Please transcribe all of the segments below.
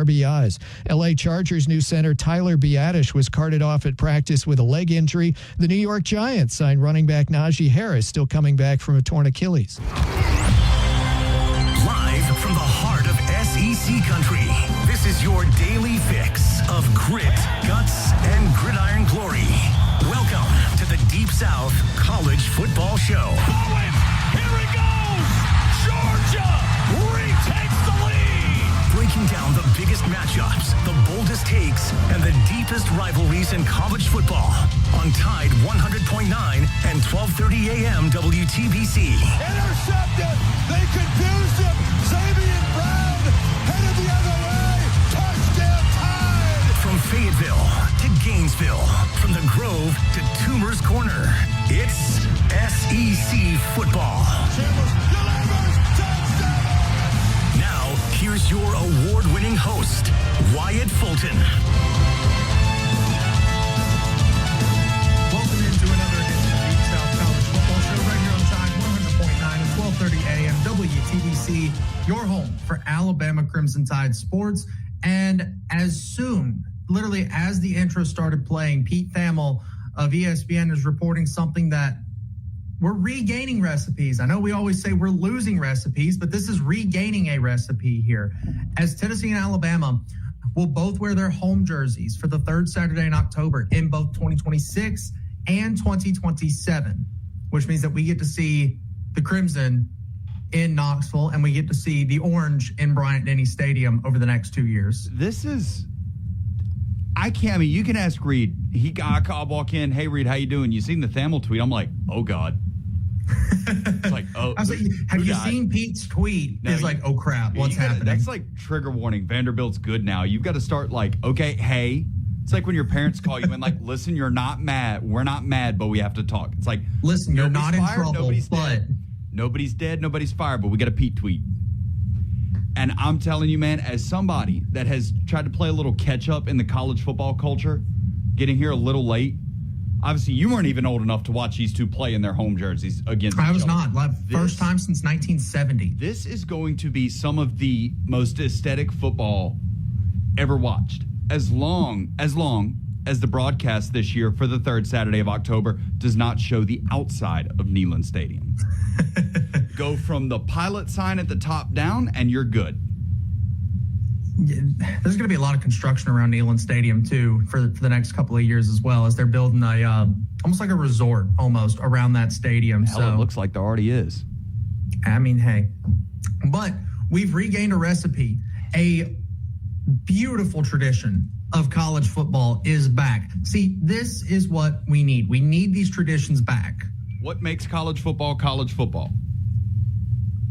RBIs. L.A. Chargers new center Tyler Biadasz was carted off at practice with a leg injury. The New York Giants signed running back Najee Harris, still coming back from a torn Achilles. Live from the heart of SEC country, this is your daily fix of grit, guts, and gridiron glory. Welcome to the Deep South College Football Show. Bowen, here he goes! Georgia retakes the lead! Breaking down the biggest matchups, the boldest takes, and the deepest rivalries in college football on Tide 100.9 and 1230 AM WTBC. Intercepted! They confused him! Xavier Brown headed the other way! Touchdown Tide! From Fayetteville to Gainesville, from the Grove to Toomer's Corner, it's SEC football. Chambers delivers! Touchdown! Now, here's your award-winning host, Wyatt Fulton. Welcome into another edition of Deep South College Football Show right here on Tide 100.9 and 1230 AM WTBC, your home for Alabama Crimson Tide sports. And as soon, literally as the intro started playing, Pete Thamel of ESPN is reporting something that we're regaining recipes. I know we always say we're losing recipes, but this is regaining a recipe here. As Tennessee and Alabama will both wear their home jerseys for the third Saturday in October in both 2026 and 2027, which means that we get to see the Crimson in Knoxville and we get to see the Orange in Bryant-Denny Stadium over the next 2 years. This is, I mean, you can ask Reed. I walk in, hey, Reed, how you doing? You seen the Thamel tweet? I'm like, oh, God. It's like, oh. I was like, have you seen Pete's tweet? No, it's like, oh, crap, what's happening? That's like trigger warning. Vanderbilt's good now. You've got to start like, okay, hey. It's like when your parents call you and like, listen, you're not mad. We're not mad, but we have to talk. It's like, listen, you're not in trouble, nobody's but dead. Nobody's dead, nobody's fired, but we got a Pete tweet. And I'm telling you, man, as somebody that has tried to play a little catch up in the college football culture, getting here a little late. Obviously, you weren't even old enough to watch these two play in their home jerseys against each other. I was not. First time since 1970. This is going to be some of the most aesthetic football ever watched. As long as the broadcast this year for the third Saturday of October does not show the outside of Neyland Stadium. Go from the pilot sign at the top down, and you're good. There's going to be a lot of construction around Neyland Stadium, too, for the next couple of years as well, as they're building a almost like a resort almost around that stadium. Hell, it looks like there already is. I mean, hey. But we've regained a recipe. A beautiful tradition of college football is back. See, this is what we need. We need these traditions back. What makes college football college football?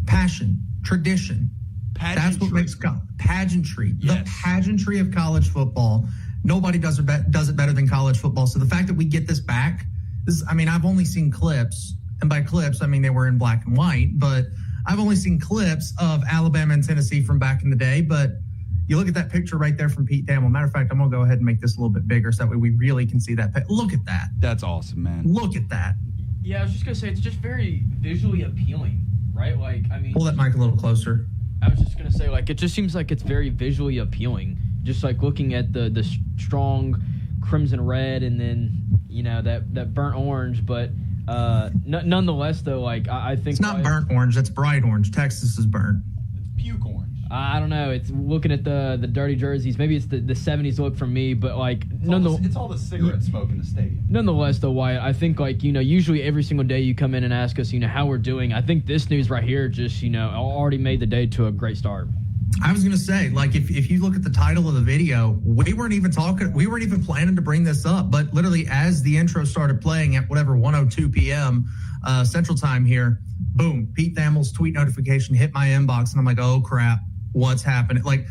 Passion, tradition. Pageantry. That's what makes pageantry. Yes. The pageantry of college football. Nobody does it better than college football. So the fact that we get this back, I've only seen clips, and by clips, I mean they were in black and white, but I've only seen clips of Alabama and Tennessee from back in the day. But you look at that picture right there from Pete Thamel. Matter of fact, I'm going to go ahead and make this a little bit bigger so that way we really can see that. Look at that. That's awesome, man. Look at that. Yeah, I was just going to say, it's just very visually appealing, right? Like, I mean... Pull that mic a little closer. I was just going to say, like, it just seems like it's very visually appealing. Just, like, looking at the strong crimson red and then, you know, that burnt orange. But nonetheless, though, like, I think... It's not burnt orange. That's bright orange. Texas is burnt. It's puke orange. I don't know. It's looking at the dirty jerseys. Maybe it's the 70s look from me, but, like... It's all the cigarette smoke in the stadium. Nonetheless, though, Wyatt, I think, like, you know, usually every single day you come in and ask us, you know, how we're doing. I think this news right here just, you know, already made the day to a great start. I was going to say, like, if you look at the title of the video, we weren't even planning to bring this up, but literally as the intro started playing at whatever 1:02 p.m. Central Time here, boom, Pete Thamel's tweet notification hit my inbox, and I'm like, oh crap, what's happening? Like,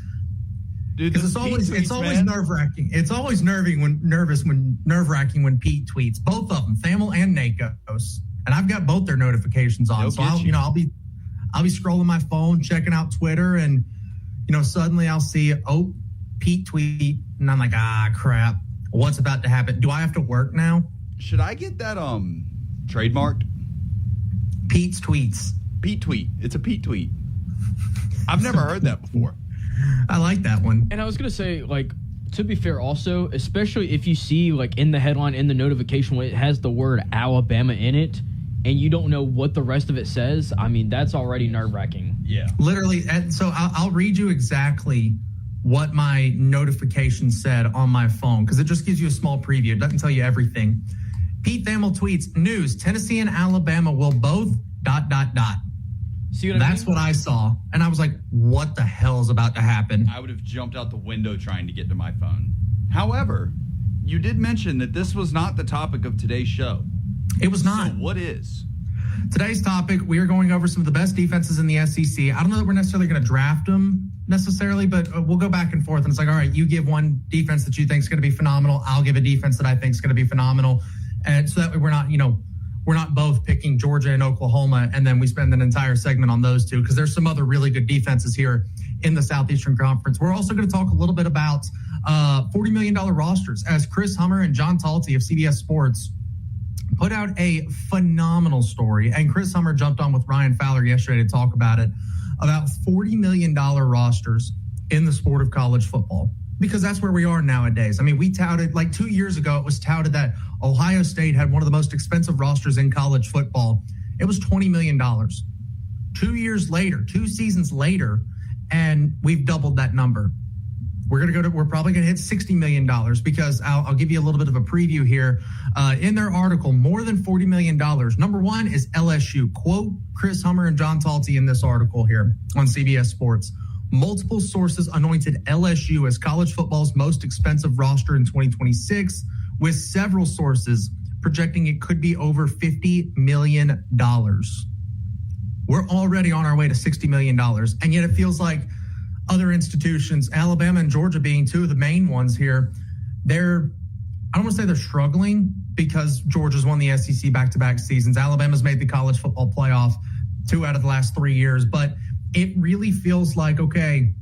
because it's always nerve-wracking. It's always nerve-wracking when Pete tweets. Both of them, Thamel and Nakos, and I've got both their notifications on. So I'll be scrolling my phone, checking out Twitter, and you know, suddenly I'll see, Pete tweet, and I'm like, crap, what's about to happen? Do I have to work now? Should I get that trademarked? Pete's tweets. Pete tweet. It's a Pete tweet. I've never heard that before. I like that one. And I was going to say, like, to be fair also, especially if you see, like, in the headline, in the notification, when it has the word Alabama in it, and you don't know what the rest of it says, I mean, that's already nerve-wracking. Yeah. Literally, and so I'll read you exactly what my notification said on my phone, because it just gives you a small preview. It doesn't tell you everything. Pete Thamel tweets, news, Tennessee and Alabama will both ... See what That's I mean? what I saw. And I was like, what the hell is about to happen? I would have jumped out the window trying to get to my phone. However, you did mention that this was not the topic of today's show. It was not. So what is? Today's topic, we are going over some of the best defenses in the SEC. I don't know that we're necessarily going to draft them necessarily, but we'll go back and forth. And it's like, all right, you give one defense that you think is going to be phenomenal. I'll give a defense that I think is going to be phenomenal. And so that way we're not both picking Georgia and Oklahoma, and then we spend an entire segment on those two, because there's some other really good defenses here in the Southeastern Conference. We're also going to talk a little bit about $40 million rosters, as Chris Hummer and John Talty of CBS Sports put out a phenomenal story, and Chris Hummer jumped on with Ryan Fowler yesterday to talk about it, about $40 million rosters in the sport of college football, because that's where we are nowadays. I mean, we touted, like 2 years ago, it was touted that Ohio State had one of the most expensive rosters in college football. It was $20 million. 2 years later, 2 seasons later, and we've doubled that number. We're probably going to hit $60 million, because I'll give you a little bit of a preview here. In their article, more than $40 million. Number one is LSU. Quote Chris Hummer and John Talty in this article here on CBS Sports. Multiple sources anointed LSU as college football's most expensive roster in 2026, with several sources projecting it could be over $50 million. We're already on our way to $60 million, and yet it feels like other institutions, Alabama and Georgia being two of the main ones here, I don't want to say they're struggling, because Georgia's won the SEC back-to-back seasons. Alabama's made the college football playoff 2 out of the last 3 years, but it really feels like, okay,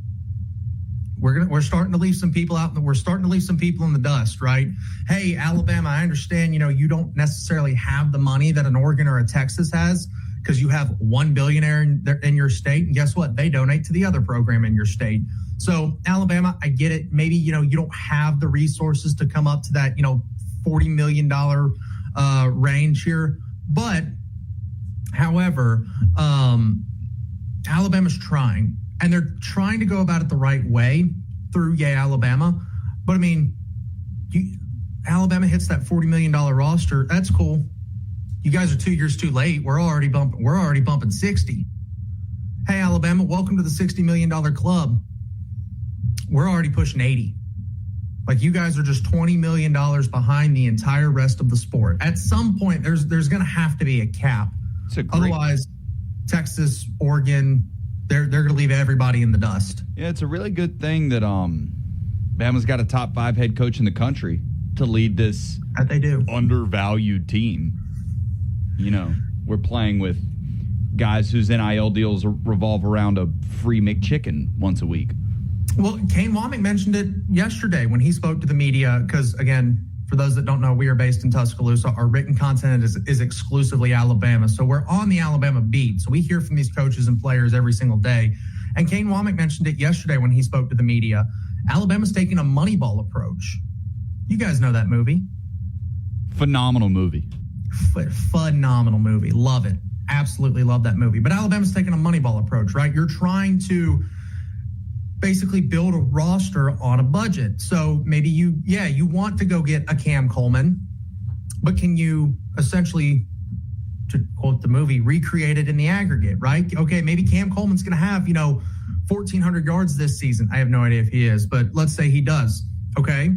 we're starting to leave some people out. We're starting to leave some people in the dust, right? Hey, Alabama, I understand, you don't necessarily have the money that an Oregon or a Texas has, because you have one billionaire in your state, and guess what? They donate to the other program in your state. So Alabama, I get it. Maybe, you don't have the resources to come up to that, $40 million range here. But, however, Alabama's trying, and they're trying to go about it the right way through Yay Alabama. But, I mean, Alabama hits that $40 million roster. That's cool. You guys are 2 years too late. We're already bumping 60. Hey, Alabama, welcome to the $60 million club. We're already pushing 80. Like, you guys are just $20 million behind the entire rest of the sport. At some point, there's going to have to be a cap. Otherwise, Texas, Oregon, they're going to leave everybody in the dust. Yeah, it's a really good thing that Bama's got a top 5 head coach in the country to lead this That they do. undervalued team. We're playing with guys whose NIL deals revolve around a free McChicken once a week. Well, Kane Womack mentioned it yesterday when he spoke to the media, because, again, for those that don't know, we are based in Tuscaloosa. Our written content is exclusively Alabama. So we're on the Alabama beat. So we hear from these coaches and players every single day. And Kane Womack mentioned it yesterday when he spoke to the media. Alabama's taking a Moneyball approach. You guys know that movie. Phenomenal movie. Phenomenal movie. Love it. Absolutely love that movie. But Alabama's taking a Moneyball approach, right? You're trying to basically build a roster on a budget. So maybe you want to go get a Cam Coleman, but can you essentially, to quote the movie, recreate it in the aggregate, right? Okay, maybe Cam Coleman's going to have, 1,400 yards this season. I have no idea if he is, but let's say he does. Okay.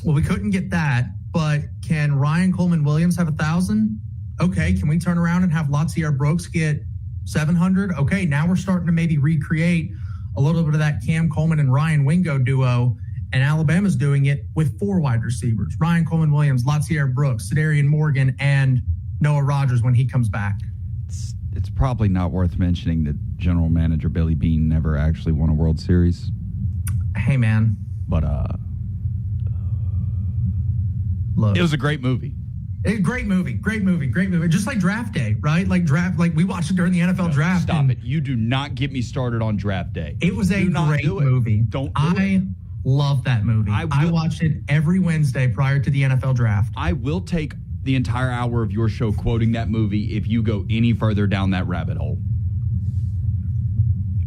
Well, we couldn't get that, but can Ryan Coleman Williams have 1,000? Okay. Can we turn around and have Latsier Brooks get 700? Okay. Now we're starting to maybe recreate a little bit of that Cam Coleman and Ryan Wingo duo, and Alabama's doing it with 4 wide receivers: Ryan Coleman Williams, Latsier Brooks, Sedarian Morgan, and Noah Rogers when he comes back. It's probably not worth mentioning that general manager Billy Beane never actually won a World Series. Hey, man. But look, it was a great movie. Great movie. Just like Draft Day, right? Like we watched it during the NFL draft. Stop it. You do not get me started on Draft Day. It was a great movie. I love that movie. I watched it every Wednesday prior to the NFL draft. I will take the entire hour of your show quoting that movie if you go any further down that rabbit hole.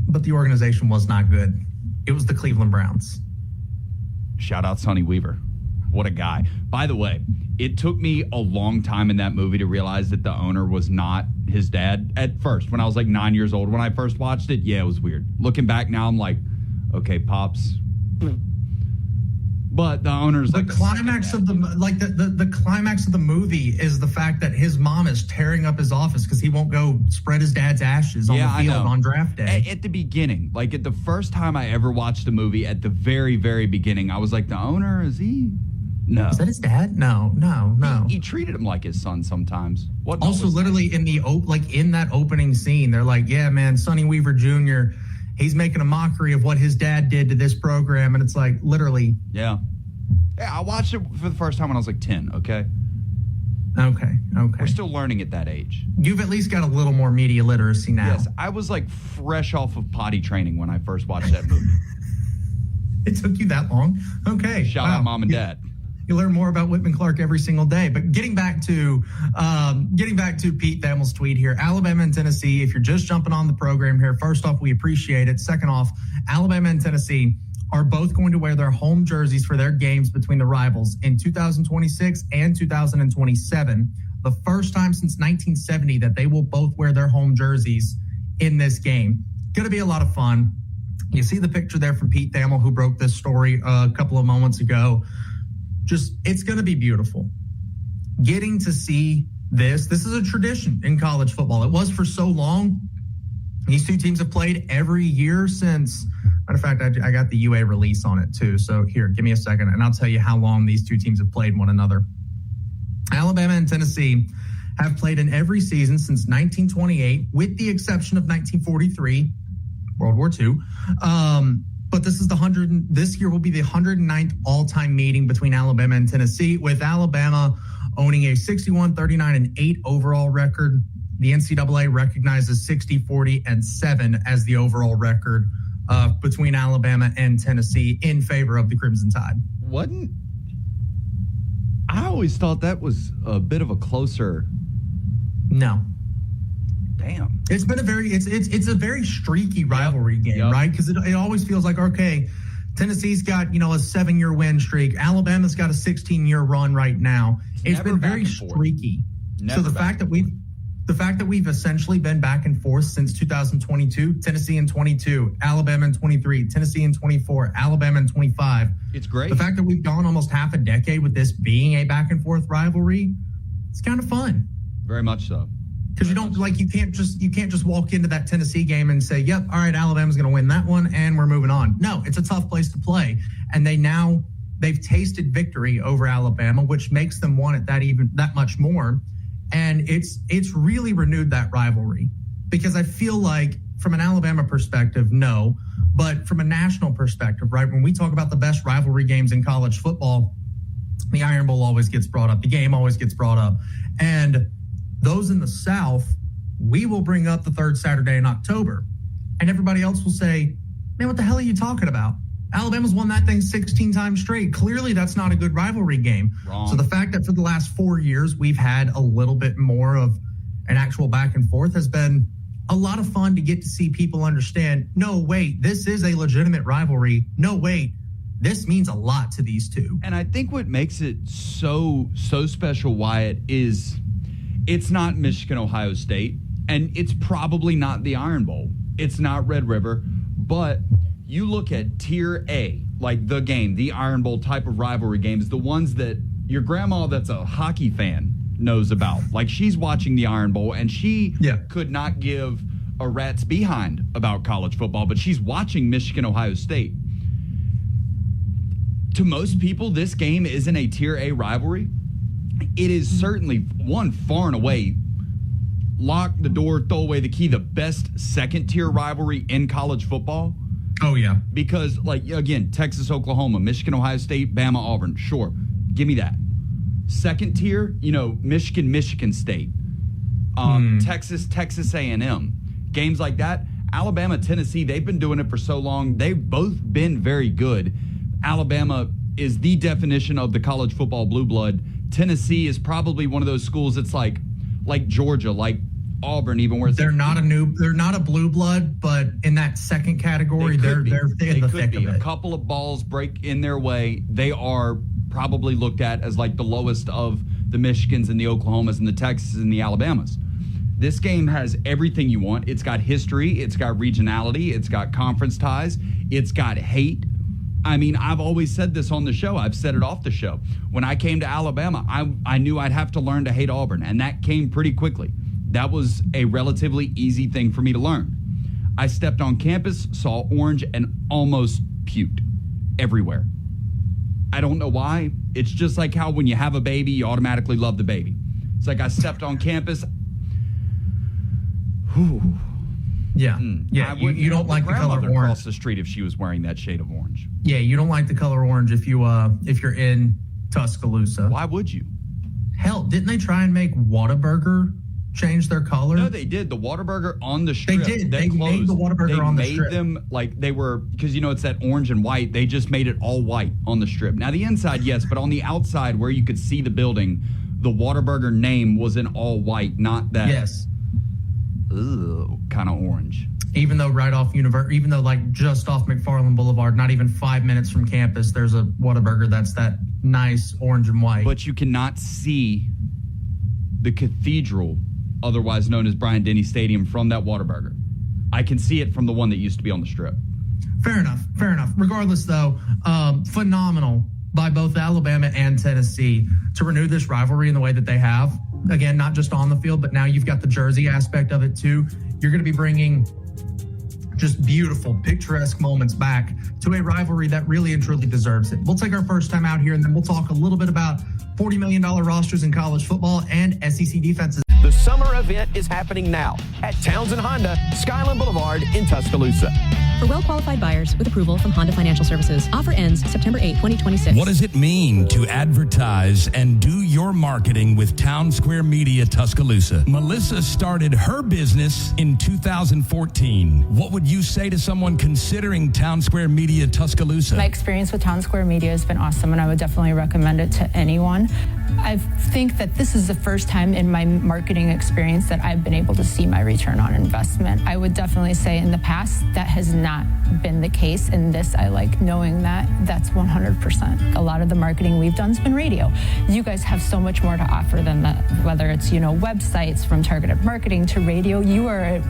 But the organization was not good. It was the Cleveland Browns. Shout out Sonny Weaver. What a guy. By the way, it took me a long time in that movie to realize that the owner was not his dad at first. When I was like 9 years old, when I first watched it, yeah, it was weird. Looking back now, I'm like, okay, Pops. But the owner's the like climax of the climax of the movie is the fact that his mom is tearing up his office because he won't go spread his dad's ashes on the field on draft day. At the beginning, like at the first time I ever watched a movie, at the very, very beginning, I was like, the owner, is he? No. Is that his dad? No. He treated him like his son sometimes. Also, literally in that opening scene, they're like, yeah, man, Sonny Weaver Jr., he's making a mockery of what his dad did to this program. And it's like, literally. Yeah, I watched it for the first time when I was like 10, okay? Okay. We're still learning at that age. You've at least got a little more media literacy now. Yes, I was like fresh off of potty training when I first watched that movie. It took you that long? Okay. Shout out Mom and Dad. You learn more about Whitman Clark every single day. But getting back to Pete Thamel's tweet here, Alabama and Tennessee, if you're just jumping on the program here, first off, we appreciate it. Second off, Alabama and Tennessee are both going to wear their home jerseys for their games between the rivals in 2026 and 2027. The first time since 1970 that they will both wear their home jerseys in this game. Going to be a lot of fun. You see the picture there from Pete Thamel, who broke this story a couple of moments ago. It's going to be beautiful. Getting to see this is a tradition in college football. It was for so long. These two teams have played every year since, matter of fact, I got the UA release on it too. So here, give me a second and I'll tell you how long these two teams have played one another. Alabama and Tennessee have played in every season since 1928, with the exception of 1943, World War II. But this year will be the 109th all-time meeting between Alabama and Tennessee, with Alabama owning a 61-39-8 overall record. The NCAA recognizes 60-40-7 as the overall record between Alabama and Tennessee in favor of the Crimson Tide. I always thought that was a bit of a closer. No. Damn. It's been it's a very streaky rivalry game, right? Because it always feels like, okay, Tennessee's got, a 7-year win streak. Alabama's got a 16-year run right now. It's been very streaky. So the fact that we've essentially been back and forth since 2022, Tennessee in 22, Alabama in 23, Tennessee in 24, Alabama in 25. It's great. The fact that we've gone almost half a decade with this being a back and forth rivalry, it's kind of fun. Very much so. Because you can't just walk into that Tennessee game and say, yep, all right, Alabama's going to win that one and we're moving on. No, it's a tough place to play. And they've tasted victory over Alabama, which makes them want it that much more. And it's really renewed that rivalry, because I feel like from an Alabama perspective, no, but from a national perspective, right? When we talk about the best rivalry games in college football, the Iron Bowl always gets brought up. The game always gets brought up. And those in the South, we will bring up the third Saturday in October. And everybody else will say, man, what the hell are you talking about? Alabama's won that thing 16 times straight. Clearly, that's not a good rivalry game. Wrong. So the fact that for the last 4 years, we've had a little bit more of an actual back and forth has been a lot of fun to get to see people understand, no, wait, this is a legitimate rivalry. No, wait, this means a lot to these two. And I think what makes it so special, Wyatt, is it's not Michigan, Ohio State, and it's probably not the Iron Bowl. It's not Red River, but you look at Tier A, like the game, the Iron Bowl type of rivalry games, the ones that your grandma that's a hockey fan knows about. Like, she's watching the Iron Bowl, and she could not give a rat's behind about college football, but she's watching Michigan, Ohio State. To most people, this game isn't a Tier A rivalry. It is certainly, one, far and away, lock the door, throw away the key, the best second-tier rivalry in college football. Oh, yeah. Because, like, again, Texas, Oklahoma, Michigan, Ohio State, Bama, Auburn, sure, give me that. Second tier, Michigan State, Texas A&M, games like that. Alabama, Tennessee, they've been doing it for so long. They've both been very good. Alabama is the definition of the college football blue blood. Tennessee is probably one of those schools that's like Georgia, like Auburn, even where it's they're not a blue blood, but in that second category, they're in the thick of it. A couple of balls break in their way. They are probably looked at as like the lowest of the Michigans and the Oklahomas and the Texas and the Alabamas. This game has everything you want. It's got history. It's got regionality. It's got conference ties. It's got hate. I mean, I've always said this on the show. I've said it off the show. When I came to Alabama, I knew I'd have to learn to hate Auburn, and that came pretty quickly. That was a relatively easy thing for me to learn. I stepped on campus, saw orange, and almost puked everywhere. I don't know why. It's just like how when you have a baby, you automatically love the baby. It's like I stepped on campus. Whew. Yeah. You don't like the color orange. Across the street if she was wearing that shade of orange. Yeah, you don't like the color orange if you're in Tuscaloosa. Why would you? Hell, didn't they try and make Whataburger change their color? No, they did. The Whataburger on the strip. They did. They made the Whataburger on the strip. They made them like they were, because it's that orange and white. They just made it all white on the strip. Now the inside, yes, but on the outside where you could see the building, the Whataburger name was in all white, not that. Yes. Kind of orange. Even though like just off McFarland Boulevard, not even 5 minutes from campus, there's a Whataburger that's that nice orange and white. But you cannot see the cathedral, otherwise known as Bryant-Denny Stadium, from that Whataburger. I can see it from the one that used to be on the strip. Fair enough. Regardless, though, phenomenal by both Alabama and Tennessee to renew this rivalry in the way that they have. Again, not just on the field, but now you've got the jersey aspect of it too. You're going to be bringing just beautiful, picturesque moments back to a rivalry that really and truly deserves it. We'll take our first time out here, and then we'll talk a little bit about $40 million rosters in college football and SEC defenses. The summer event is happening now at Townsend Honda, Skyland Boulevard in Tuscaloosa. For well-qualified buyers with approval from Honda Financial Services. Offer ends September 8, 2026. What does it mean to advertise and do your marketing with Town Square Media Tuscaloosa? Melissa started her business in 2014. What would you say to someone considering Town Square Media Tuscaloosa? My experience with Town Square Media has been awesome, and I would definitely recommend it to anyone. I think that this is the first time in my marketing experience that I've been able to see my return on investment. I would definitely say in the past that has not been the case. In this, I like knowing that that's 100%. A lot of the marketing we've done has been radio. You guys have so much more to offer than that, whether it's, websites from targeted marketing to radio. You are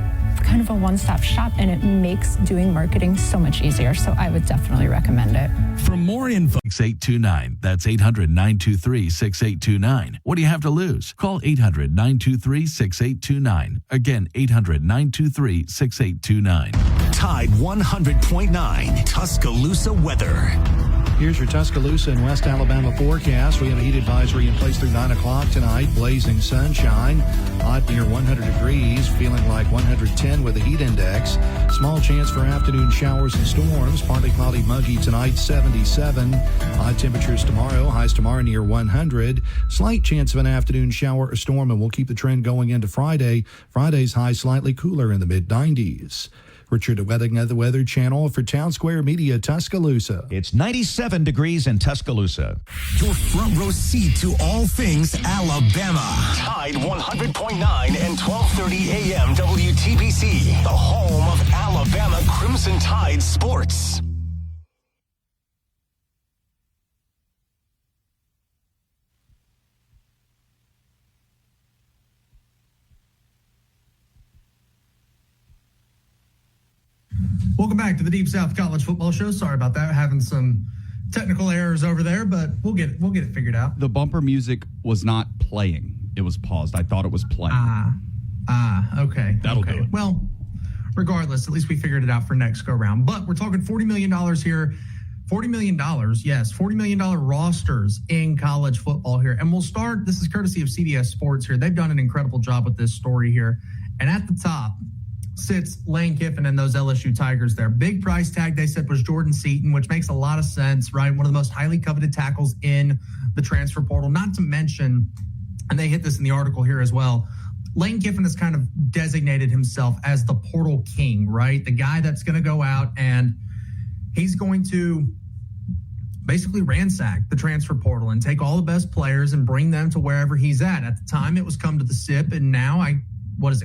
kind of a one-stop shop, and it makes doing marketing so much easier. So I would definitely recommend it. For more info, 6829. That's 800-923-6829. What do you have to lose? Call 800-923-6829. Again, 800-923-6829. Tide 100.9 Tuscaloosa weather. Here's your Tuscaloosa and West Alabama forecast. We have a heat advisory in place through 9 o'clock tonight. Blazing sunshine, hot near 100 degrees, feeling like 110 with a heat index. Small chance for afternoon showers and storms. Partly cloudy, muggy tonight, 77. High temperatures tomorrow, highs tomorrow near 100. Slight chance of an afternoon shower or storm, and we'll keep the trend going into Friday. Friday's high slightly cooler in the mid-90s. Richard Wedding of the Weather Channel for Town Square Media, Tuscaloosa. It's 97 degrees in Tuscaloosa. Your front row seat to all things Alabama. Tide 100.9 and 1230 AM WTBC. The home of Alabama Crimson Tide sports. Welcome back to the Deep South College Football Show. Sorry about that, having some technical errors over there, but we'll get it figured out. The bumper music was not playing; it was paused. I thought it was playing. Okay. That'll do it. Well, regardless, at least we figured it out for next go round. But we're talking $40 million here. $40 million, yes, $40 million rosters in college football here. And we'll start. This is courtesy of CBS Sports here. They've done an incredible job with this story here. And at the top, sits Lane Kiffin and those LSU Tigers there. Big price tag they said was Jordan Seaton, which makes a lot of sense, right? One of the most highly coveted tackles in the transfer portal. Not to mention, and they hit this in the article here as well, Lane Kiffin has kind of designated himself as the portal king, right? The guy that's going to go out and he's going to basically ransack the transfer portal and take all the best players and bring them to wherever he's at. At the time, it was come to the SIP, and now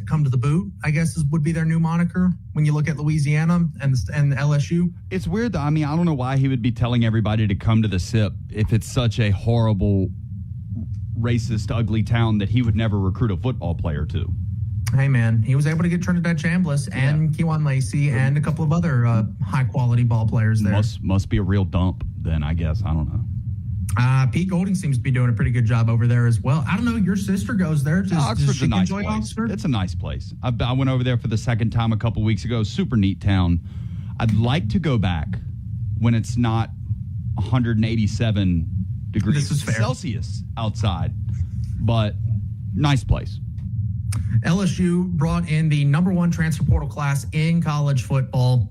come to the boot, I guess would be their new moniker when you look at Louisiana and LSU. It's weird, though. I mean, I don't know why he would be telling everybody to come to the SIP if it's such a horrible, racist, ugly town that he would never recruit a football player to. Hey, man, he was able to get Trinidad Chambliss and Kewan Lacey and a couple of other high-quality ball players there. Must be a real dump then, I guess. I don't know. Pete Golding seems to be doing a pretty good job over there as well. I don't know. Your sister goes there. Does she enjoy Oxford? It's a nice place. I went over there for the second time a couple weeks ago. Super neat town. I'd like to go back when it's not 187 degrees Celsius outside, but nice place. LSU brought in the number one transfer portal class in college football.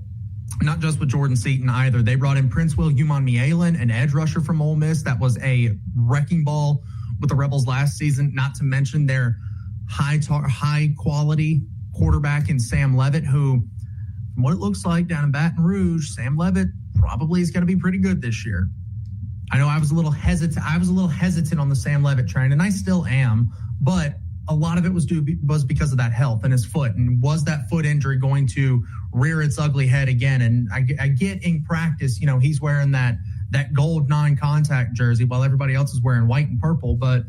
Not just with Jordan Seaton either. They brought in Prince Will Uman-Mielen, an edge rusher from Ole Miss that was a wrecking ball with the Rebels last season. Not to mention their high quality quarterback in Sam Levitt, who, from what it looks like down in Baton Rouge, Sam Levitt probably is going to be pretty good this year. I know I was a little hesitant on the Sam Levitt train, and I still am, but a lot of it was because of that health and his foot. And was that foot injury going to rear its ugly head again? And I get in practice, he's wearing that gold non-contact jersey while everybody else is wearing white and purple. But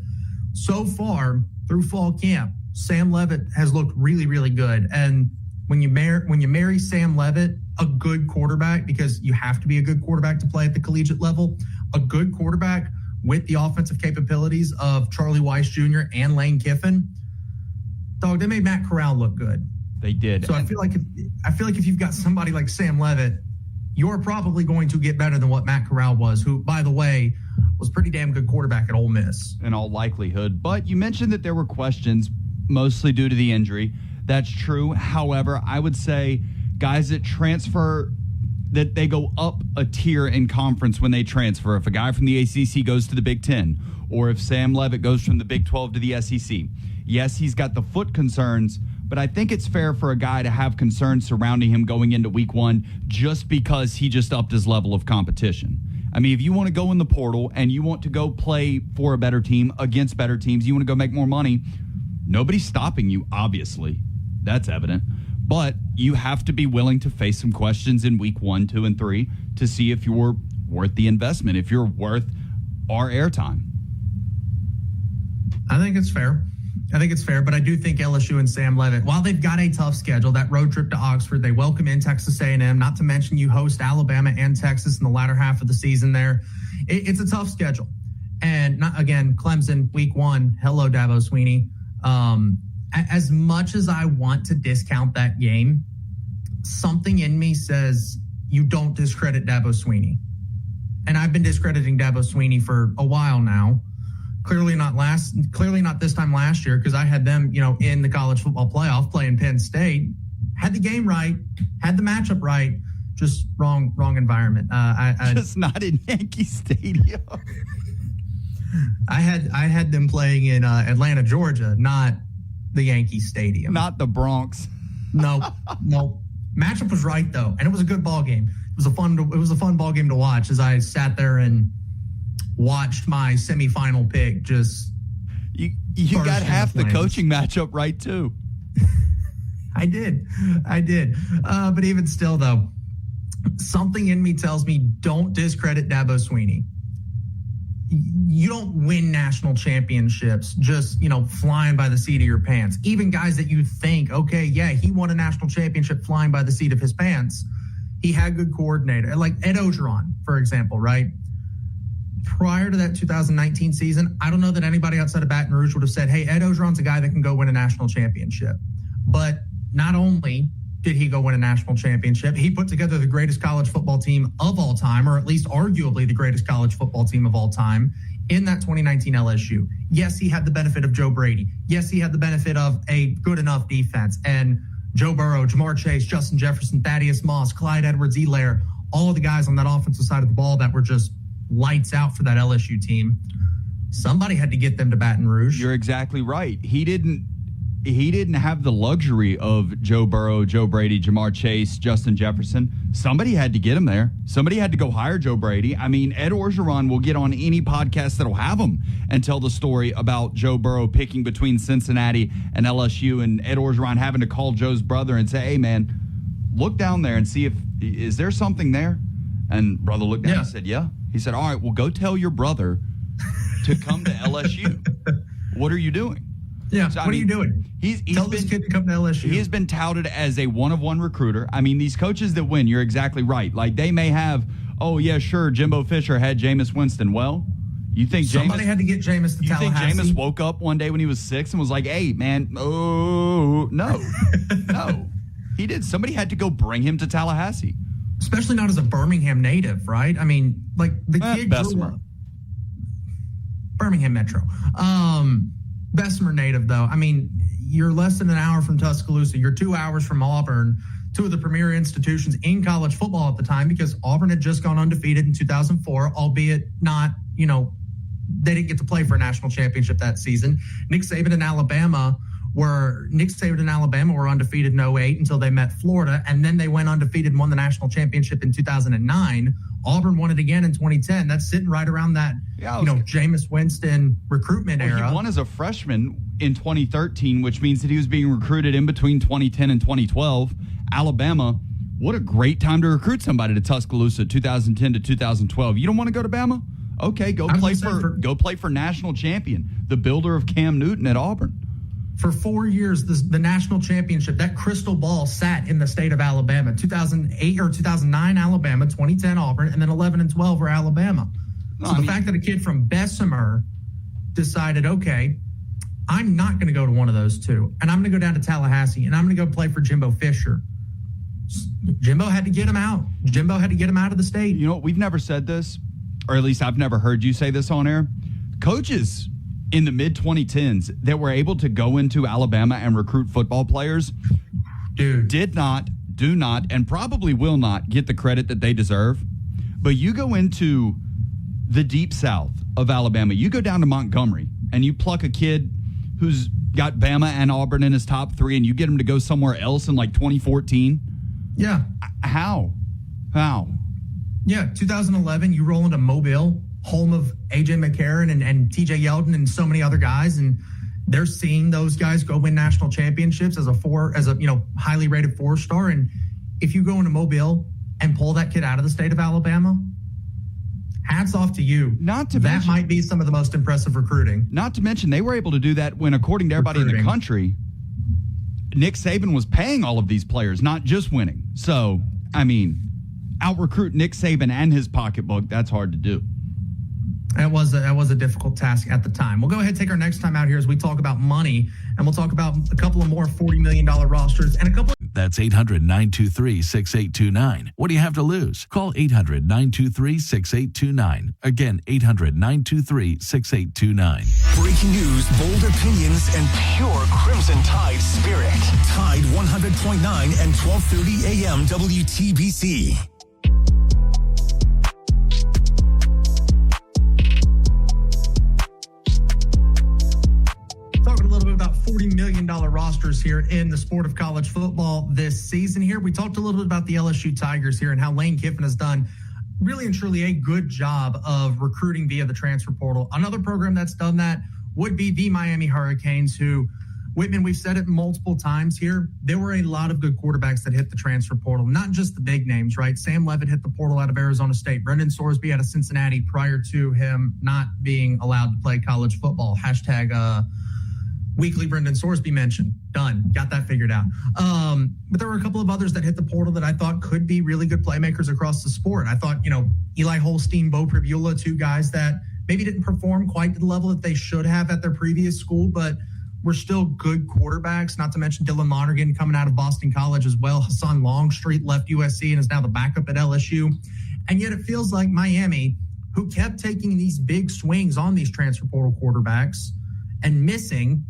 so far through fall camp, Sam Levitt has looked really, really good. And when you marry Sam Levitt, a good quarterback, because you have to be a good quarterback to play at the collegiate level, a good quarterback with the offensive capabilities of Charlie Weiss Jr. and Lane Kiffin, dog, they made Matt Corral look good. They did. So I feel like if you've got somebody like Sam Levitt, you're probably going to get better than what Matt Corral was, who, by the way, was pretty damn good quarterback at Ole Miss. In all likelihood. But you mentioned that there were questions, mostly due to the injury. That's true. However, I would say guys that transfer, that they go up a tier in conference when they transfer. If a guy from the ACC goes to the Big Ten, or if Sam Levitt goes from the Big 12 to the SEC, yes, he's got the foot concerns, but I think it's fair for a guy to have concerns surrounding him going into week one just because he just upped his level of competition. I mean, if you want to go in the portal and you want to go play for a better team against better teams, you want to go make more money, nobody's stopping you, obviously. That's evident. But you have to be willing to face some questions in week 1, 2, and 3 to see if you're worth the investment, if you're worth our airtime. I think it's fair. But I do think LSU and Sam Levitt, while they've got a tough schedule, that road trip to Oxford, they welcome in Texas A&M, not to mention you host Alabama and Texas in the latter half of the season there. It's a tough schedule. And, Clemson, week 1, hello, Dabo Swinney. As much as I want to discount that game, something in me says you don't discredit Dabo Swinney. And I've been discrediting Dabo Swinney for a while now. Clearly not this time last year, because I had them, in the college football playoff playing Penn State. Had the game right, had the matchup right, just wrong environment. Just not in Yankee Stadium. I had them playing in Atlanta, Georgia, not the Yankee Stadium. Not the Bronx. No. Matchup was right though, and it was a good ball game. It was a fun ball game to watch as I sat there and watched my semifinal pick just. You got half the coaching matchup right too. I did. But even still though, something in me tells me don't discredit Dabo Swinney. You don't win national championships just, flying by the seat of your pants. Even guys that you think, okay, yeah, he won a national championship flying by the seat of his pants. He had good coordinator. Like Ed Ogeron, for example, right? Prior to that 2019 season, I don't know that anybody outside of Baton Rouge would have said, hey, Ed Ogeron's a guy that can go win a national championship. But not only did he go win a national championship, he put together the greatest college football team of all time, or at least arguably the greatest college football team of all time in that 2019 LSU. Yes, he had the benefit of Joe Brady. Yes, he had the benefit of a good enough defense and Joe Burrow, Jamar Chase, Justin Jefferson, Thaddeus Moss, Clyde Edwards-Helaire, all of the guys on that offensive side of the ball that were just lights out for that LSU team. Somebody had to get them to Baton Rouge. You're exactly right. He didn't have the luxury of Joe Burrow, Joe Brady, Jamar Chase, Justin Jefferson. Somebody had to get him there. Somebody had to go hire Joe Brady. I mean, Ed Orgeron will get on any podcast that'll have him and tell the story about Joe Burrow picking between Cincinnati and LSU, and Ed Orgeron having to call Joe's brother and say, hey, man, look down there and see is there something there? And brother looked down and said, yeah. He said, all right, well, go tell your brother to come to LSU. What are you doing? Yeah, so, what are you doing? Tell this kid to come to LSU. He has been touted as a one-of-one recruiter. I mean, these coaches that win, you're exactly right. Like, they may have, oh, yeah, sure, Jimbo Fisher had Jameis Winston. Well, you think somebody had to get Jameis to Tallahassee? You think Jameis woke up one day when he was 6 and was like, hey, man, oh, no. No. He did. Somebody had to go bring him to Tallahassee. Especially not as a Birmingham native, right? I mean, like, the kid grew up. Birmingham Metro. Bessemer native, though. I mean, you're less than an hour from Tuscaloosa. You're 2 hours from Auburn, two of the premier institutions in college football at the time, because Auburn had just gone undefeated in 2004, albeit not, they didn't get to play for a national championship that season. Nick Saban and Alabama were undefeated in 2008 until they met Florida, and then they went undefeated and won the national championship in 2009. Auburn won it again in 2010. That's sitting right around that, Jameis Winston recruitment era. He won as a freshman in 2013, which means that he was being recruited in between 2010 and 2012. Alabama, what a great time to recruit somebody to Tuscaloosa, 2010 to 2012. You don't want to go to Bama? Okay, go play for national champion, the builder of Cam Newton at Auburn. For 4 years, the national championship, that crystal ball sat in the state of Alabama. 2008 or 2009, Alabama, 2010, Auburn, and then 11 and 12 were Alabama. So the fact that a kid from Bessemer decided, okay, I'm not going to go to one of those two, and I'm going to go down to Tallahassee, and I'm going to go play for Jimbo Fisher. Jimbo had to get him out. Jimbo had to get him out of the state. You know, we've never said this, or at least I've never heard you say this on air. Coaches in the mid-2010s that were able to go into Alabama and recruit football players do not, and probably will not get the credit that they deserve. But you go into the Deep South of Alabama, you go down to Montgomery, and you pluck a kid who's got Bama and Auburn in his top 3, and you get him to go somewhere else in like 2014. Yeah. How? Yeah, 2011, you roll into Mobile, home of A.J. McCarron and T.J. Yeldon and so many other guys, and they're seeing those guys go win national championships as a highly rated 4-star. And if you go into Mobile and pull that kid out of the state of Alabama, hats off to you. That might be some of the most impressive recruiting. Not to mention, they were able to do that when, according to everybody in the country, Nick Saban was paying all of these players, not just winning. So, I mean, out-recruit Nick Saban and his pocketbook, that's hard to do. That was a difficult task at the time. We'll go ahead and take our next time out here as we talk about money, and we'll talk about a couple of more $40 million rosters and a couple. That's 800-923-6829. What do you have to lose? Call 800-923-6829. Again, 800-923-6829. Breaking news, bold opinions, and pure Crimson Tide spirit. Tide 100.9 and 1230 AM WTBC. About $40 million rosters here in the sport of college football this season here. We talked a little bit about the LSU Tigers here and how Lane Kiffin has done really and truly a good job of recruiting via the transfer portal. Another program that's done that would be the Miami Hurricanes, who, Whitman, we've said it multiple times here, there were a lot of good quarterbacks that hit the transfer portal, not just the big names, right? Sam Leavitt hit the portal out of Arizona State. Brendan Sorsby out of Cincinnati prior to him not being allowed to play college football. Hashtag weekly Brendan Sorsby mention. Done. Got that figured out. But there were a couple of others that hit the portal that I thought could be really good playmakers across the sport. I thought, Eli Holstein, Bo Pribula, two guys that maybe didn't perform quite to the level that they should have at their previous school, but were still good quarterbacks, not to mention Dylan Lonergan coming out of Boston College as well. Hassan Longstreet left USC and is now the backup at LSU. And yet it feels like Miami, who kept taking these big swings on these transfer portal quarterbacks and missing,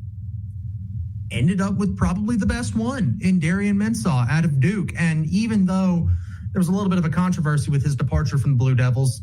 ended up with probably the best one in Darian Mensah out of Duke. And even though there was a little bit of a controversy with his departure from the Blue Devils,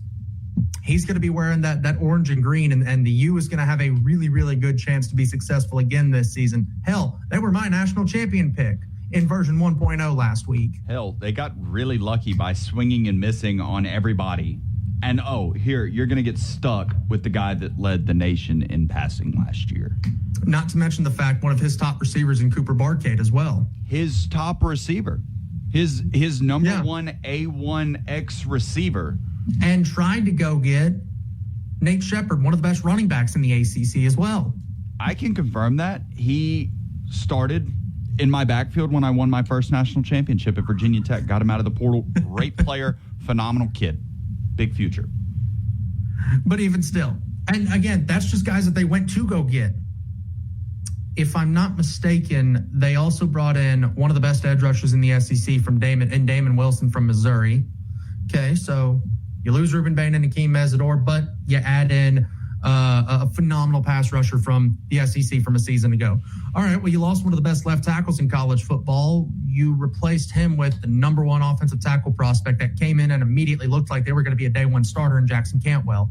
he's going to be wearing that orange and green, and the U is going to have a really, really good chance to be successful again this season. Hell, they were my national champion pick in version 1.0 last week. Hell, they got really lucky by swinging and missing on everybody. And, here, you're going to get stuck with the guy that led the nation in passing last year. Not to mention the fact one of his top receivers in Cooper Barcade as well. His top receiver. His number one A1X receiver. And tried to go get Nate Shepard, one of the best running backs in the ACC as well. I can confirm that. He started in my backfield when I won my first national championship at Virginia Tech. Got him out of the portal. Great player, phenomenal kid. Big future. But even still, and again, that's just guys that they went to go get. If I'm not mistaken, they also brought in one of the best edge rushers in the SEC from Damon Wilson from Missouri. Okay, so you lose Ruben Bain and Akeem Mesidor, but you add in a phenomenal pass rusher from the SEC from a season ago. All right, well, you lost one of the best left tackles in college football. You replaced him with the number one offensive tackle prospect that came in and immediately looked like they were going to be a day one starter in Jackson Cantwell.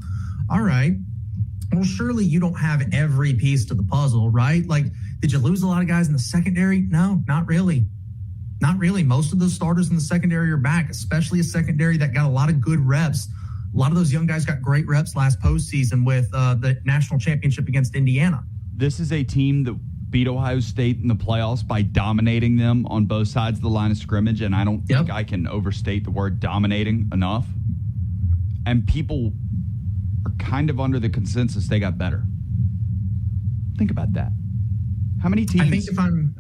All right. Well, surely you don't have every piece to the puzzle, right? Like, did you lose a lot of guys in the secondary? No, not really. Not really. Most of the starters in the secondary are back, especially a secondary that got a lot of good reps. A lot of those young guys got great reps last postseason with the national championship against Indiana. This is a team that beat Ohio State in the playoffs by dominating them on both sides of the line of scrimmage, and I don't think I can overstate the word dominating enough. And people are kind of under the consensus they got better. Think about that. How many teams?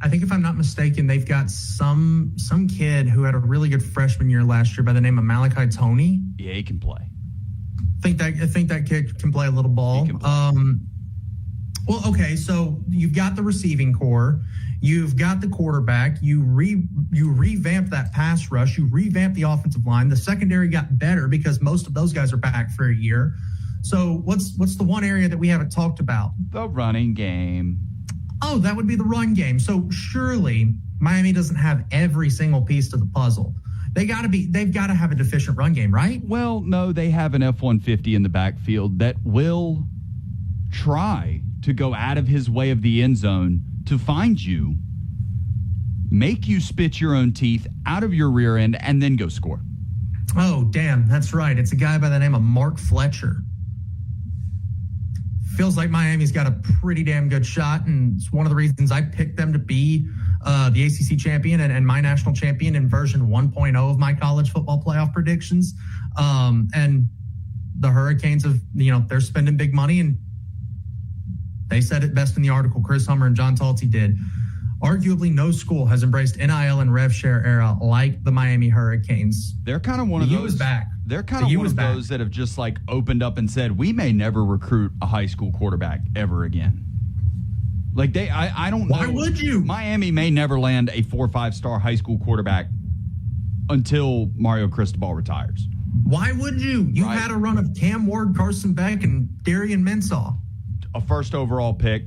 I think if I'm not mistaken, they've got some kid who had a really good freshman year last year by the name of Malachi Toney. Yeah, he can play. I think that kid can play a little ball. Well, okay, so you've got the receiving core, you've got the quarterback, you revamped that pass rush, you revamped the offensive line. The secondary got better because most of those guys are back for a year. So what's the one area that we haven't talked about? The running game. Oh, that would be the run game. So surely Miami doesn't have every single piece to the puzzle. They've got to have a deficient run game, right? Well, no, they have an F-150 in the backfield that will try to go out of his way of the end zone to find you, make you spit your own teeth out of your rear end, and then go score. Oh, damn, that's right. It's a guy by the name of Mark Fletcher. Feels like Miami's got a pretty damn good shot, and it's one of the reasons I picked them to be the ACC champion and my national champion in version 1.0 of my college football playoff predictions. And the Hurricanes they're spending big money, and they said it best in the article. Chris Hummer and John Talty did. Arguably, no school has embraced NIL and rev share era like the Miami Hurricanes. They're kind of one of those. They're kind of one of those that have just opened up and said, we may never recruit a high school quarterback ever again. I don't know. Why would you? Miami may never land a 4 or 5-star high school quarterback until Mario Cristobal retires. Why would you? You had a run of Cam Ward, Carson Beck, and Darian Mensah. A first overall pick.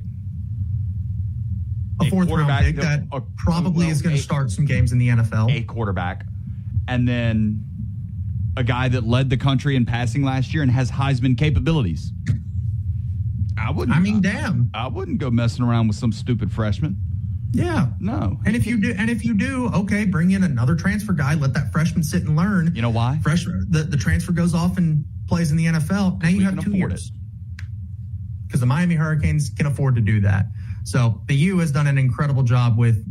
A fourth round pick that probably is going to start some games in the NFL. A quarterback. And then a guy that led the country in passing last year and has Heisman capabilities. Damn. I wouldn't go messing around with some stupid freshman. Yeah. No. And if you do, okay, bring in another transfer guy, let that freshman sit and learn. You know why? The transfer goes off and plays in the NFL. Now you have 2 years. Because the Miami Hurricanes can afford to do that. So the U has done an incredible job with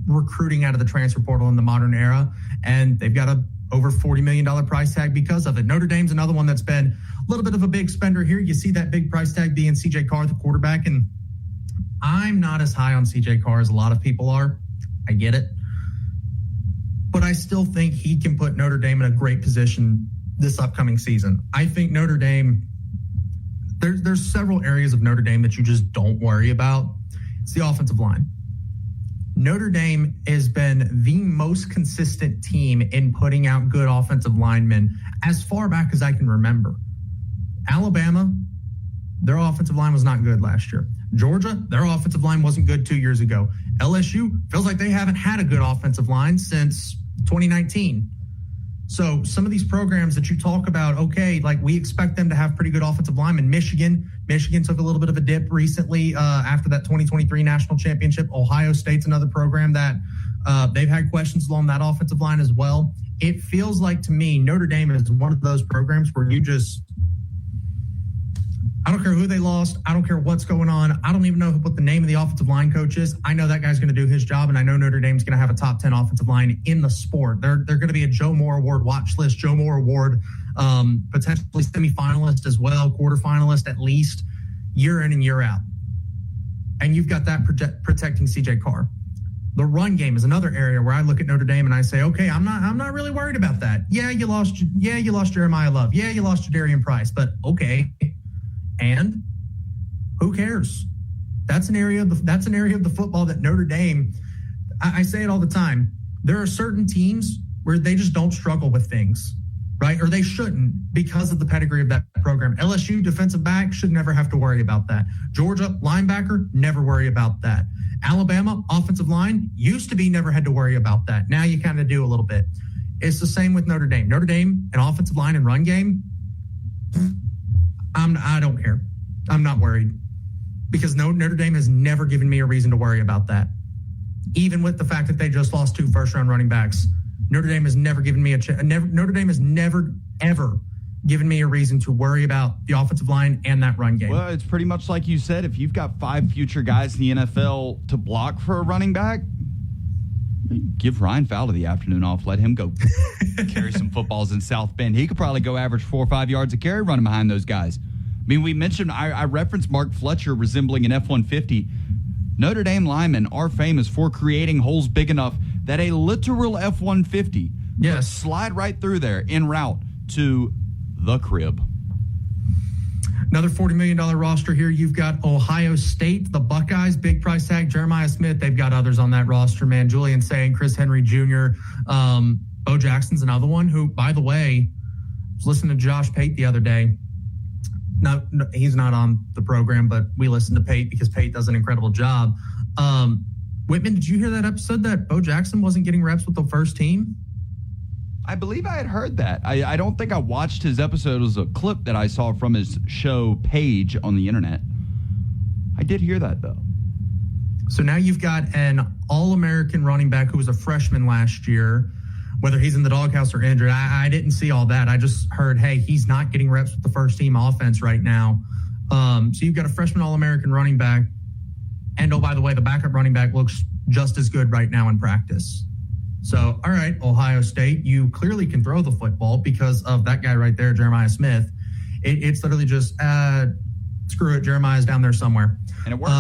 recruiting out of the transfer portal in the modern era, and they've got a over $40 million price tag because of it. Notre Dame's another one that's been a little bit of a big spender here. You see that big price tag being C.J. Carr, the quarterback, and I'm not as high on C.J. Carr as a lot of people are. I get it. But I still think he can put Notre Dame in a great position this upcoming season. I think Notre Dame, there's several areas of Notre Dame that you just don't worry about. It's the offensive line. Notre Dame has been the most consistent team in putting out good offensive linemen as far back as I can remember. Alabama, their offensive line was not good last year. Georgia, their offensive line wasn't good 2 years ago. LSU feels like they haven't had a good offensive line since 2019. So some of these programs that you talk about, okay, like we expect them to have pretty good offensive linemen. Michigan took a little bit of a dip recently after that 2023 national championship. Ohio State's another program that they've had questions along that offensive line as well. It feels like to me Notre Dame is one of those programs where I don't care who they lost. I don't care what's going on. I don't even know what the name of the offensive line coach is. I know that guy's going to do his job, and I know Notre Dame's going to have a top 10 offensive line in the sport. They're going to be a Joe Moore Award watch list, Joe Moore Award, potentially semifinalist as well, quarterfinalist at least, year in and year out. And you've got that protecting C.J. Carr. The run game is another area where I look at Notre Dame and I say, okay, I'm not really worried about that. Yeah, you lost Jeremiah Love. Yeah, you lost Jadarian Price, but okay. And who cares? That's an area of the football that Notre Dame, I say it all the time. There are certain teams where they just don't struggle with things, right? Or they shouldn't because of the pedigree of that program. LSU defensive back should never have to worry about that. Georgia linebacker, never worry about that. Alabama offensive line used to be never had to worry about that. Now you kind of do a little bit. It's the same with Notre Dame. Notre Dame, an offensive line and run game, I don't care. I'm not worried because Notre Dame has never given me a reason to worry about that. Even with the fact that they just lost 2 first-round running backs, Notre Dame has never given me Notre Dame has never ever given me a reason to worry about the offensive line and that run game. Well, it's pretty much like you said. If you've got 5 future guys in the NFL to block for a running back, give Ryan Fowler the afternoon off. Let him go carry some footballs in South Bend. He could probably go average 4 or 5 yards a carry running behind those guys. I mean, we mentioned, I referenced Mark Fletcher resembling an F-150. Notre Dame linemen are famous for creating holes big enough that a literal F-150 could slide right through there en route to the crib. Another $40 million roster here. You've got Ohio State, the Buckeyes, big price tag, Jeremiah Smith. They've got others on that roster, man. Julian Saying, Chris Henry Jr., Bo Jackson's another one who, by the way, I was listening to Josh Pate the other day. No, he's not on the program, but we listen to Pate because Pate does an incredible job. Whitman, did you hear that episode that Bo Jackson wasn't getting reps with the first team? I believe I had heard that. I don't think I watched his episode. It was a clip that I saw from his show page on the internet. I did hear that, though. So now you've got an All-American running back who was a freshman last year, whether he's in the doghouse or injured. I didn't see all that. I just heard, hey, he's not getting reps with the first-team offense right now. So you've got a freshman All-American running back. And, oh, by the way, the backup running back looks just as good right now in practice. So, all right, Ohio State, you clearly can throw the football because of that guy right there, Jeremiah Smith. It's literally just, screw it, Jeremiah's down there somewhere. And it works.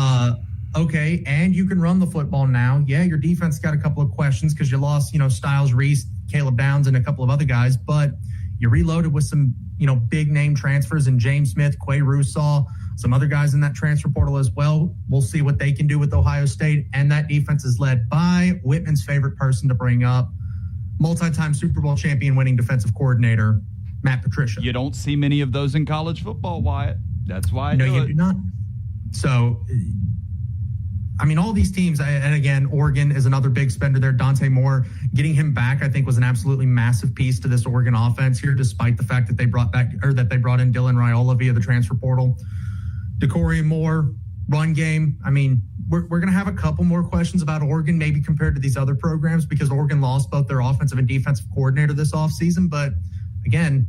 Okay, and you can run the football now. Yeah, your defense got a couple of questions because you lost, Styles Reese, Caleb Downs, and a couple of other guys, but you reloaded with some, big-name transfers in James Smith, Quay Russaw, some other guys in that transfer portal as well. We'll see what they can do with Ohio State. And that defense is led by Whitman's favorite person to bring up, multi-time Super Bowl champion winning defensive coordinator, Matt Patricia. You don't see many of those in college football, Wyatt. That's why you do not. So, all these teams, and again, Oregon is another big spender there. Dante Moore, getting him back, I think, was an absolutely massive piece to this Oregon offense here, despite the fact that they brought in Dylan Raiola via the transfer portal. Decory Moore, run game. We're going to have a couple more questions about Oregon, maybe compared to these other programs, because Oregon lost both their offensive and defensive coordinator this offseason. But again,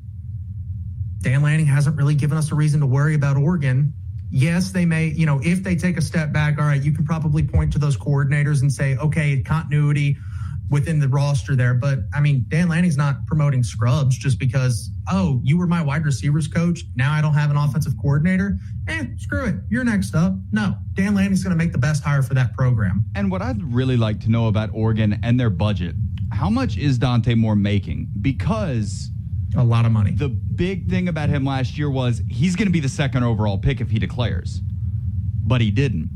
Dan Lanning hasn't really given us a reason to worry about Oregon. Yes, they may, if they take a step back, all right, you can probably point to those coordinators and say, okay, continuity within the roster there. But Dan Lanning's not promoting scrubs just because, oh, you were my wide receivers coach. Now I don't have an offensive coordinator. Screw it. You're next up. No, Dan Lanning's going to make the best hire for that program. And what I'd really like to know about Oregon and their budget, how much is Dante Moore making? Because a lot of money. The big thing about him last year was he's going to be the second overall pick if he declares. But he didn't.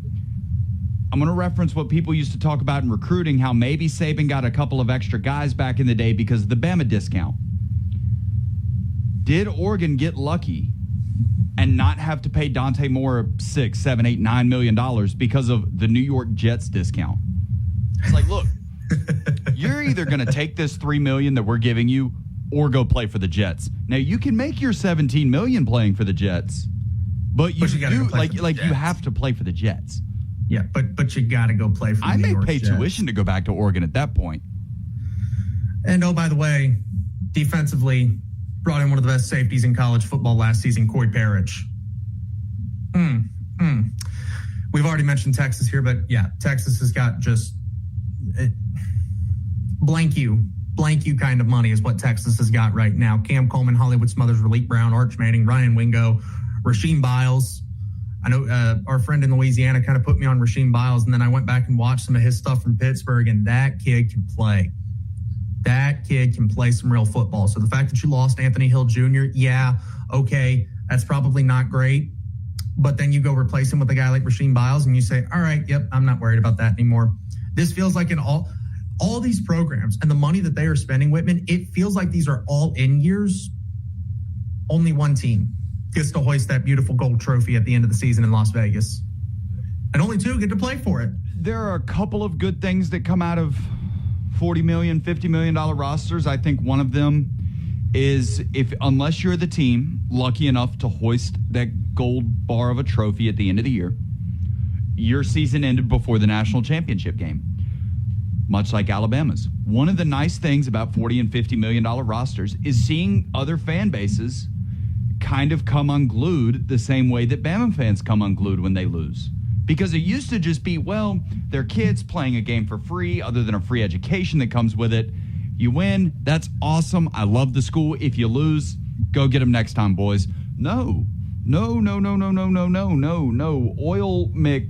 I'm going to reference what people used to talk about in recruiting, how maybe Saban got a couple of extra guys back in the day because of the Bama discount. Did Oregon get lucky and not have to pay Dante Moore $6, $7, $8, $9 million because of the New York Jets discount? It's like, look, you're either going to take this $3 million that we're giving you or go play for the Jets. Now, you can make your $17 million playing for the Jets, but you have to play for the Jets. Yeah, but you got to go play for the New York Jets. I may pay tuition to go back to Oregon at that point. And, oh, by the way, defensively, brought in one of the best safeties in college football last season, Corey Parrish. We've already mentioned Texas here, but, yeah, Texas has got just blank you kind of money is what Texas has got right now. Cam Coleman, Hollywood Smothers, Relief Brown, Arch Manning, Ryan Wingo, Rasheem Biles. I know our friend in Louisiana kind of put me on Rasheem Biles, and then I went back and watched some of his stuff from Pittsburgh, and that kid can play. That kid can play some real football. So the fact that you lost Anthony Hill Jr., yeah, okay, that's probably not great. But then you go replace him with a guy like Rasheem Biles, and you say, all right, yep, I'm not worried about that anymore. This feels like in all these programs and the money that they are spending, Whitman, it feels like these are all in years. Only one team gets to hoist that beautiful gold trophy at the end of the season in Las Vegas. And only two get to play for it. There are a couple of good things that come out of $40 million, $50 million rosters. I think one of them is unless you're the team lucky enough to hoist that gold bar of a trophy at the end of the year, your season ended before the national championship game, much like Alabama's. One of the nice things about $40 and $50 million rosters is seeing other fan bases kind of come unglued the same way that Bama fans come unglued when they lose. Because it used to just be, well, they're kids playing a game for free, other than a free education that comes with it. You win, that's awesome. I love the school. If you lose, go get them next time, boys. No. Oil Mick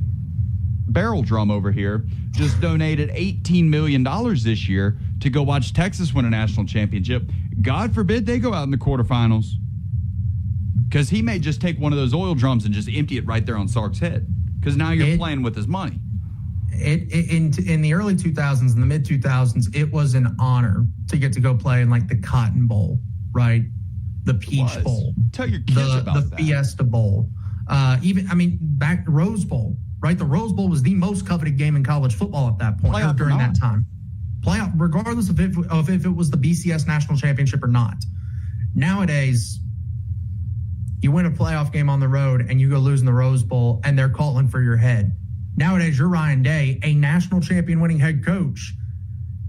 Barrel Drum over here just donated $18 million this year to go watch Texas win a national championship. God forbid they go out in the quarterfinals. Because he may just take one of those oil drums and just empty it right there on Sark's head. Because now you're playing with his money. In the early 2000s, in the mid 2000s, it was an honor to get to go play in like the Cotton Bowl, right? The Peach Bowl. Tell your kids about the Fiesta Bowl. Back to Rose Bowl, right? The Rose Bowl was the most coveted game in college football at that point, Playoff during that time. Playoff, regardless of if it was the BCS national championship or not. Nowadays, you win a playoff game on the road and you go lose in the Rose Bowl and they're calling for your head. Nowadays, you're Ryan Day, a national champion winning head coach,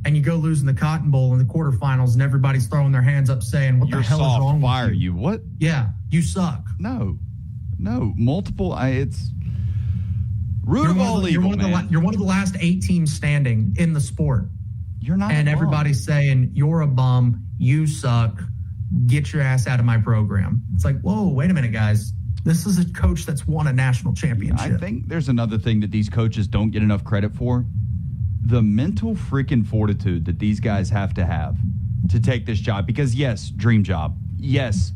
and you go lose in the Cotton Bowl in the quarterfinals and everybody's throwing their hands up saying, what the hell is wrong with you? What? Yeah, you suck. No. Multiple. It's root of all evil, man. You're one of the last 8 teams standing in the sport. You're not. And everybody's saying, you're a bum, you suck, get your ass out of my program. It's like, whoa, wait a minute, guys. This is a coach that's won a national championship. I think there's another thing that these coaches don't get enough credit for. The mental freaking fortitude that these guys have to take this job. Because, yes, dream job. Yes,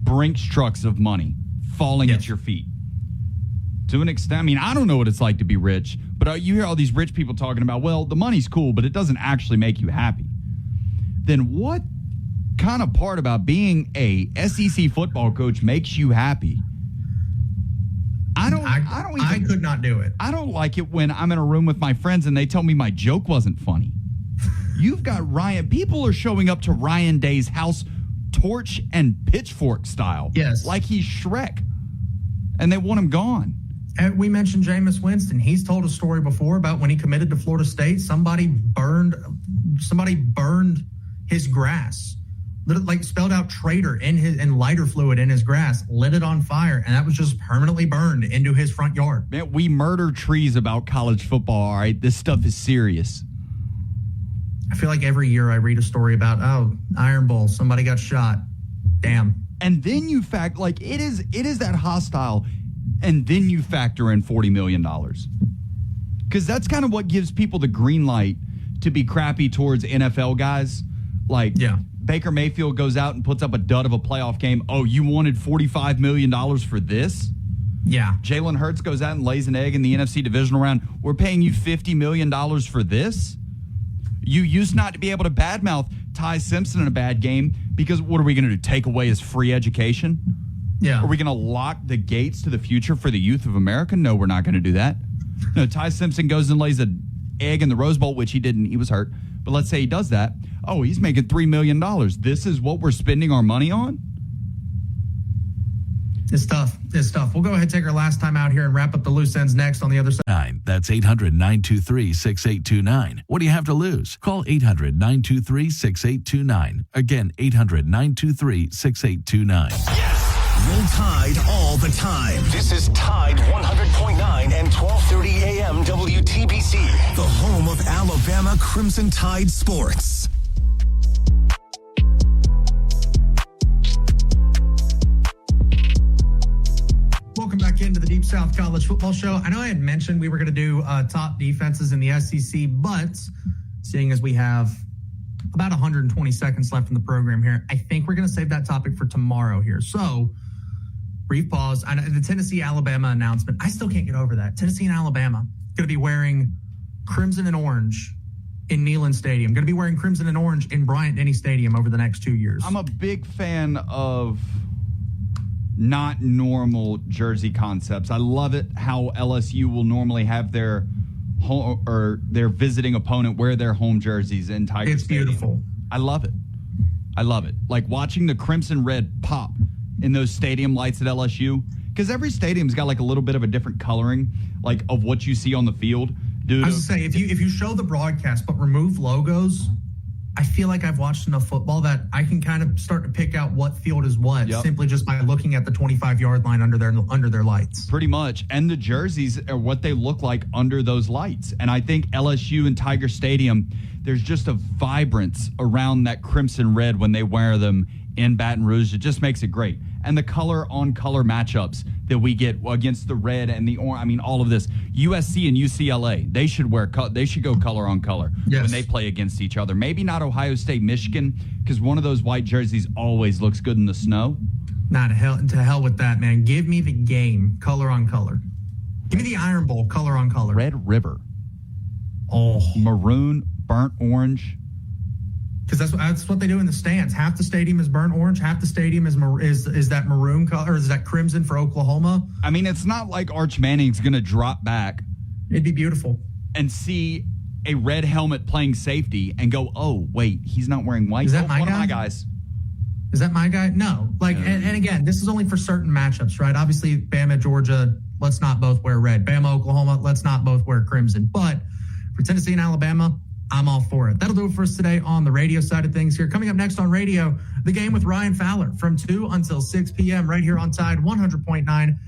Brinks trucks of money falling at your feet. To an extent, I mean, I don't know what it's like to be rich, but you hear all these rich people talking about, well, the money's cool, but it doesn't actually make you happy. Then what kind of part about being a SEC football coach makes you happy? I could not do it. I don't like it when I'm in a room with my friends and they tell me my joke wasn't funny. You've got Ryan. People are showing up to Ryan Day's house, torch and pitchfork style. Yes. Like he's Shrek. And they want him gone. And we mentioned Jameis Winston. He's told a story before about when he committed to Florida State. Somebody burned his grass. Like spelled out traitor in lighter fluid in his grass, lit it on fire, and that was just permanently burned into his front yard. Man, we murder trees about college football, all right? This stuff is serious. I feel like every year I read a story about, Iron Bowl, somebody got shot. Damn. And then you it is that hostile, and then you factor in $40 million. Because that's kind of what gives people the green light to be crappy towards NFL guys. Baker Mayfield goes out and puts up a dud of a playoff game. Oh, you wanted $45 million for this? Yeah. Jalen Hurts goes out and lays an egg in the NFC divisional round. We're paying you $50 million for this? You used not to be able to badmouth Ty Simpson in a bad game because what are we going to do, take away his free education? Yeah. Are we going to lock the gates to the future for the youth of America? No, we're not going to do that. No, Ty Simpson goes and lays an egg in the Rose Bowl, which he didn't. He was hurt. But let's say he does that. Oh, he's making $3 million. This is what we're spending our money on? It's tough. We'll go ahead and take our last time out here and wrap up the loose ends next on the other side. That's 800-923-6829. What do you have to lose? Call 800-923-6829. Again, 800-923-6829. Yes! Roll Tide all the time. This is Tide 100.9 and 1230 AM WTBC. The home of Alabama Crimson Tide sports. Welcome back into the Deep South College Football Show. I know I had mentioned we were going to do top defenses in the SEC, but seeing as we have about 120 seconds left in the program here, I think we're going to save that topic for tomorrow here. So, brief pause. I know the Tennessee-Alabama announcement, I still can't get over that. Tennessee and Alabama going to be wearing crimson and orange in Neyland Stadium. Going to be wearing crimson and orange in Bryant-Denny Stadium over the next 2 years. I'm a big fan of not normal jersey concepts. I love it how LSU will normally have their home or their visiting opponent wear their home jerseys in Tiger Stadium. It's beautiful. I love it. Like watching the crimson red pop in those stadium lights at LSU, because every stadium's got like a little bit of a different coloring, like of what you see on the field. Dude, I was going to say, if you show the broadcast but remove logos, I feel like I've watched enough football that I can kind of start to pick out what field is what simply just by looking at the 25-yard line under their lights. Pretty much. And the jerseys are what they look like under those lights. And I think LSU and Tiger Stadium, there's just a vibrance around that crimson red when they wear them in Baton Rouge. It just makes it great. And the color-on-color matchups that we get against the red and the orange, I mean, all of this. USC and UCLA, they should go color-on-color when they play against each other. Maybe not Ohio State, Michigan, because one of those white jerseys always looks good in the snow. Nah, to hell with that, man. Give me the game, color-on-color. Give me the Iron Bowl, color-on-color. Red River. Oh. Maroon, burnt orange. Because that's what they do in the stands. Half the stadium is burnt orange. Half the stadium is that maroon color, or is that crimson for Oklahoma? I mean, it's not like Arch Manning's going to drop back. It'd be beautiful. And see a red helmet playing safety and go, oh, wait, he's not wearing white. Is that my guy? One of my guys. Is that my guy? No. And again, this is only for certain matchups, right? Obviously, Bama, Georgia, let's not both wear red. Bama, Oklahoma, let's not both wear crimson. But for Tennessee and Alabama, I'm all for it. That'll do it for us today on the radio side of things here. Coming up next on radio, the game with Ryan Fowler from 2 until 6 p.m. right here on Tide 100.9.